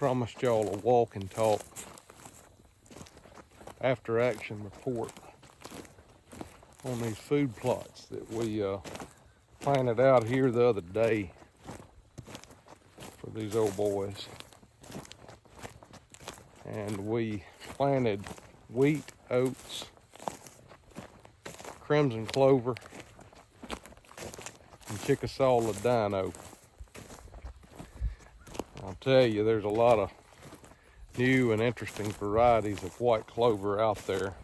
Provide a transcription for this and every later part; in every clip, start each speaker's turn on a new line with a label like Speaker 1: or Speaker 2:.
Speaker 1: promised y'all a walk and talk after action report on these food plots that we planted out here the other day for these old boys. And we planted wheat, oats, crimson clover, and Chickasaw Ladino. I'll tell you, there's a lot of new and interesting varieties of white clover out there,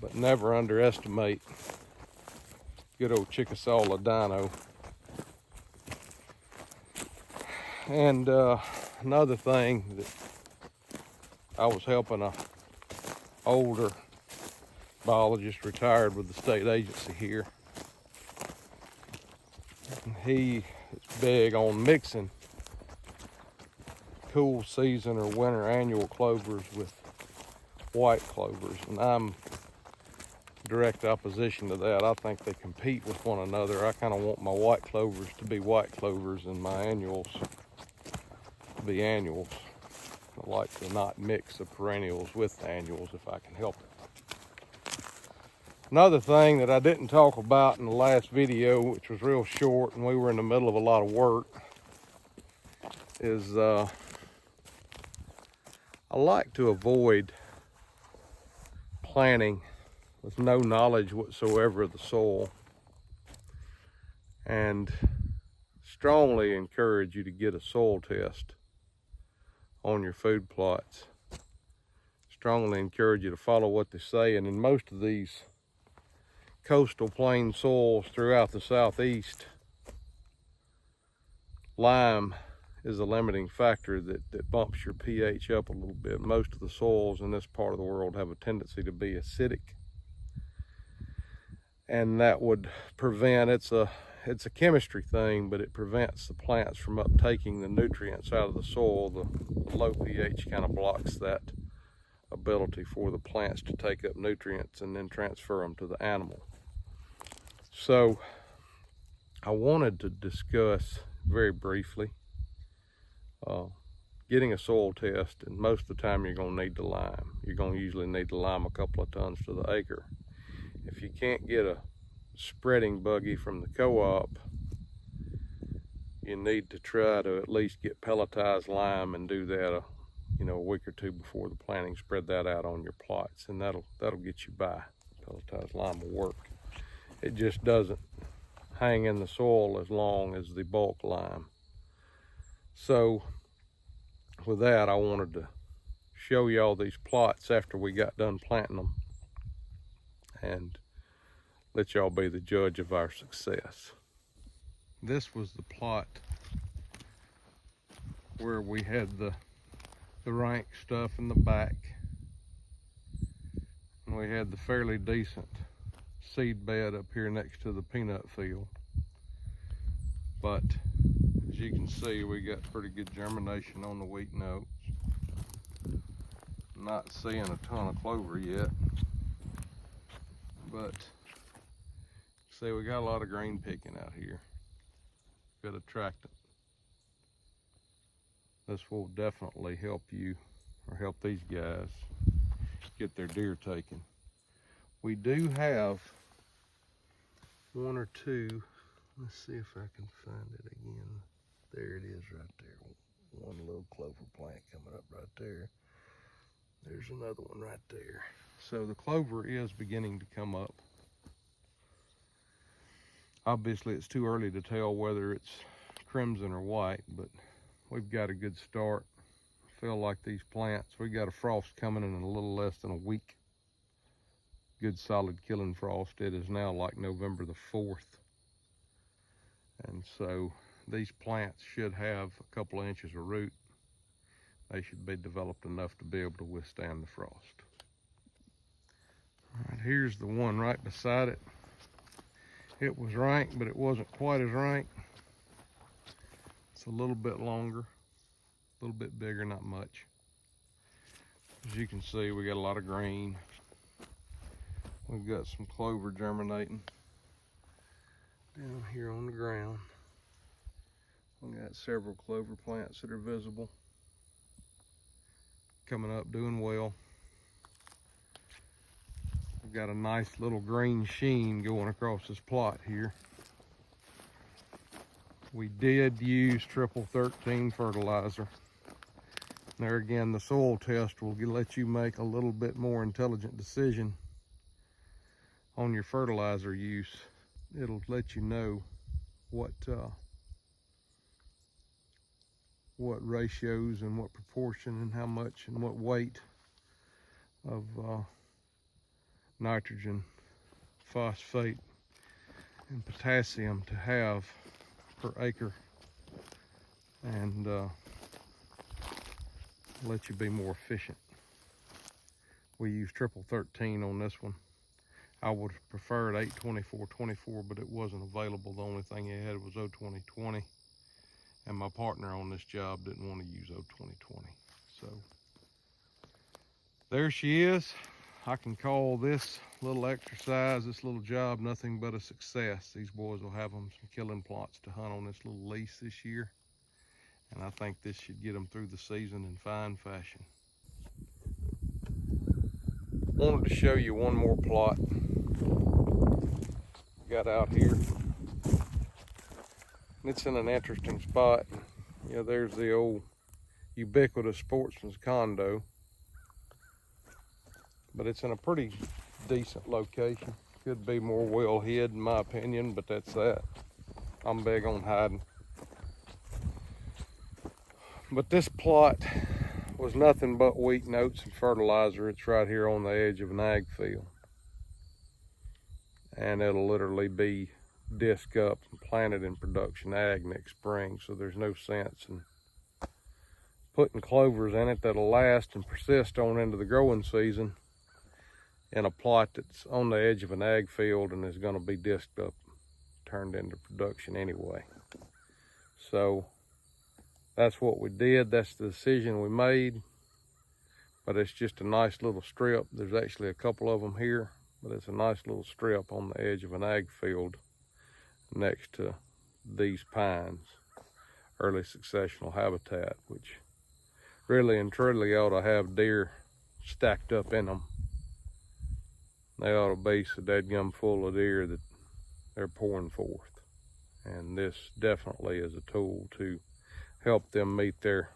Speaker 1: but never underestimate good old Chickasaw Ladino. And another thing that I was helping a older biologist retired with the state agency here. And he is big on mixing cool season or winter annual clovers with white clovers, and I'm direct opposition to that. I think they compete with one another. I kind of want my white clovers to be white clovers and my annuals to be annuals. I like to not mix the perennials with the annuals if I can help it. Another thing that I didn't talk about in the last video, which was real short and we were in the middle of a lot of work, is I like to avoid planting with no knowledge whatsoever of the soil, and strongly encourage you to get a soil test on your food plots. Strongly encourage you to follow what they say, and in most of these coastal plain soils throughout the southeast, lime is a limiting factor that bumps your pH up a little bit. Most of the soils in this part of the world have a tendency to be acidic, and that would prevent, it's a chemistry thing, but it prevents the plants from uptaking the nutrients out of the soil. The low pH kind of blocks that ability for the plants to take up nutrients and then transfer them to the animal. So I wanted to discuss very briefly getting a soil test, and most of the time you're going to need the lime. You're going to usually need the lime a couple of tons to the acre. If you can't get a spreading buggy from the co-op, you need to try to at least get pelletized lime and do that a week or two before the planting. Spread that out on your plots, and that'll get you by. Pelletized lime will work. It just doesn't hang in the soil as long as the bulk lime. So with that, I wanted to show y'all these plots after we got done planting them and let y'all be the judge of our success. This was the plot where we had the rank stuff in the back, and we had the fairly decent seed bed up here next to the peanut field. But as you can see, we got pretty good germination on the wheat and oats. Not seeing a ton of clover yet, but see, we got a lot of grain picking out here. Good attractant. This will definitely help you, or help these guys, get their deer taken. We do have one or two. Let's see if I can find it again. There it is right there. One little clover plant coming up right there. There's another one right there. So the clover is beginning to come up. Obviously it's too early to tell whether it's crimson or white, but we've got a good start. I feel like these plants, we got a frost coming in a little less than a week. Good solid killing frost. It is now like November the 4th. And so these plants should have a couple of inches of root. They should be developed enough to be able to withstand the frost. All right, here's the one right beside it. It was rank, but it wasn't quite as rank. It's a little bit longer, a little bit bigger, not much. As you can see, we got a lot of green. We've got some clover germinating down here on the ground. We got several clover plants that are visible. Coming up, doing well. We've got a nice little green sheen going across this plot here. We did use triple 13 fertilizer. There again, the soil test will let you make a little bit more intelligent decision on your fertilizer use. It'll let you know what ratios and what proportion and how much and what weight of nitrogen, phosphate, and potassium to have per acre, and let you be more efficient. We use triple 13 on this one. I would have preferred 824-24, but it wasn't available. The only thing it had was 020-20, and my partner on this job didn't want to use 020-20. So there she is. I can call this little exercise, this little job, nothing but a success. These boys will have them some killing plots to hunt on this little lease this year, and I think this should get them through the season in fine fashion. Wanted to show you one more plot got out here. It's in an interesting spot. You know, there's the old ubiquitous Sportsman's Condo, but it's in a pretty decent location. Could be more well hid in my opinion, but that's that. I'm big on hiding. But this plot was nothing but wheat and oats and fertilizer. It's right here on the edge of an ag field. And it'll literally be disc up and planted in production ag next spring. So there's no sense in putting clovers in it that'll last and persist on into the growing season in a plot that's on the edge of an ag field and is going to be disked up, turned into production anyway. So that's what we did. That's the decision we made. But it's just a nice little strip. There's actually a couple of them here, but it's a nice little strip on the edge of an ag field next to these pines, early successional habitat, which really and truly ought to have deer stacked up in them. They ought to be so dadgum full of deer that they're pouring forth. And this definitely is a tool to help them meet their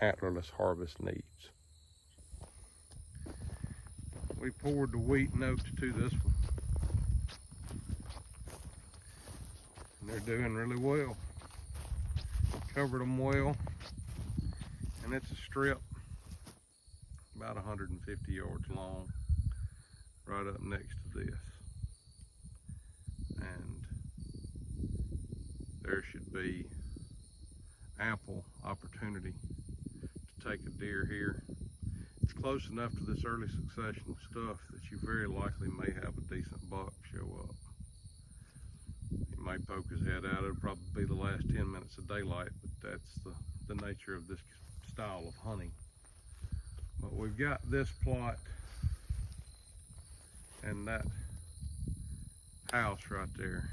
Speaker 1: antlerless harvest needs. We poured the wheat and oats to this one. And they're doing really well. Covered them well. And it's a strip about 150 yards long, right up next to this. And there should be ample opportunity to take a deer here. It's close enough to this early successional stuff that you very likely may have a decent buck show up. He may poke his head out. It'll probably be the last 10 minutes of daylight, but that's the nature of this style of hunting. But we've got this plot and that house right there.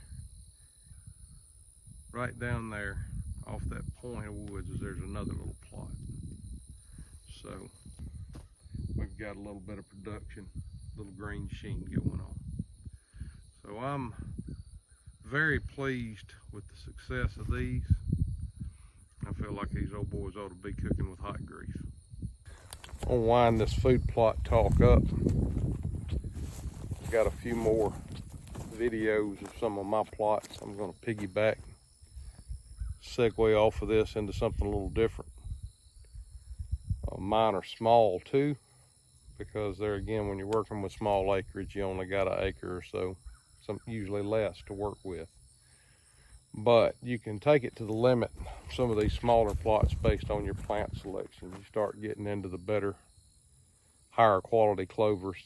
Speaker 1: Right down there off that point of woods there's another little plot. So we've got a little bit of production, little green sheen going on. So I'm very pleased with the success of these. I feel like these old boys ought to be cooking with hot grease. I'll wind this food plot talk up. I've got a few more videos of some of my plots. I'm going to piggyback, segue off of this into something a little different. Mine are small too, because there again, when you're working with small acreage, you only got an acre or so, usually less to work with. But you can take it to the limit, some of these smaller plots based on your plant selection. You start getting into the better, higher quality clovers.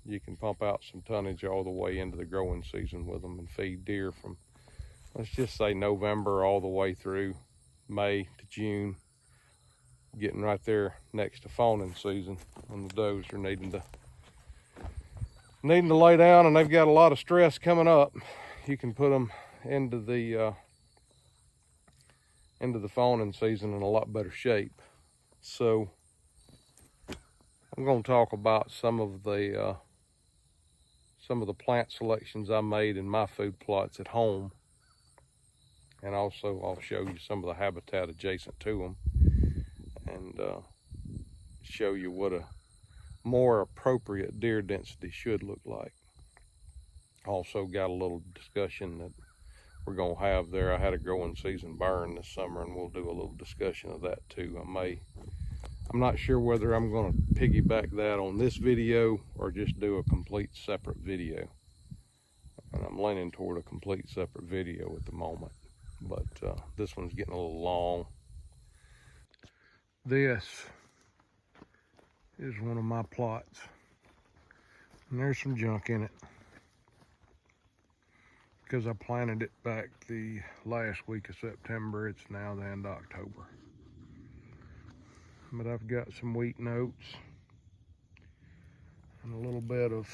Speaker 1: You can pump out some tonnage all the way into the growing season with them and feed deer from, let's just say November all the way through May to June, getting right there next to fawning season when the does are needing to lay down and they've got a lot of stress coming up. You can put them into the into the fawning season in a lot better shape. So I'm going to talk about some of the plant selections I made in my food plots at home, and also I'll show you some of the habitat adjacent to them, and show you what a more appropriate deer density should look like. Also got a little discussion that we're going to have there. I had a growing season burn this summer, and we'll do a little discussion of that too. I'm not sure whether I'm going to piggyback that on this video or just do a complete separate video. And I'm leaning toward a complete separate video at the moment, but this one's getting a little long. This is one of my plots, and there's some junk in it because I planted it back the last week of September. It's now the end of October. But I've got some wheat and oats and a little bit of,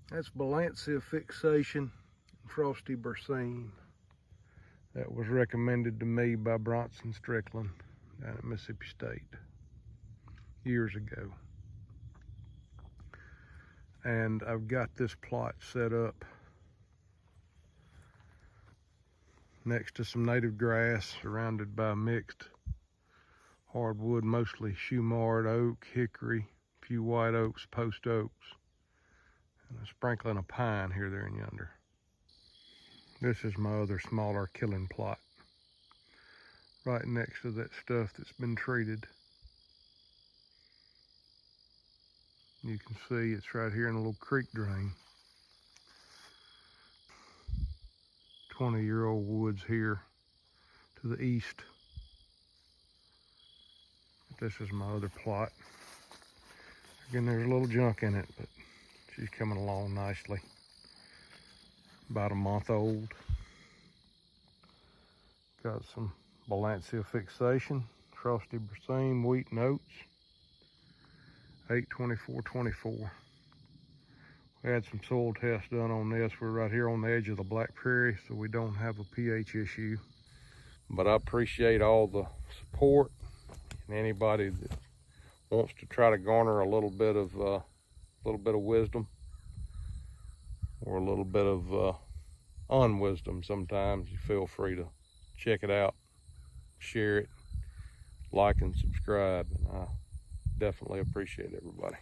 Speaker 1: that's Balansia fixation and Frosty Berseem. That was recommended to me by Bronson Strickland down at Mississippi State years ago. And I've got this plot set up next to some native grass, surrounded by mixed hardwood, mostly Shumard, oak, hickory, a few white oaks, post oaks, and a sprinkling of pine here, there, and yonder. This is my other smaller killing plot, right next to that stuff that's been treated. You can see it's right here in a little creek drain. 20-year-old woods here to the east. This is my other plot. Again, there's a little junk in it, but she's coming along nicely. About a month old. Got some Balansia fixation, Frosty Berseem, wheat and oats. 8/24/24. We had some soil tests done on this. We're right here on the edge of the Black Prairie, so we don't have a pH issue. But I appreciate all the support, and anybody that wants to try to garner a little bit of wisdom, or a little bit of unwisdom sometimes, you feel free to check it out, share it, like and subscribe, and I definitely appreciate everybody.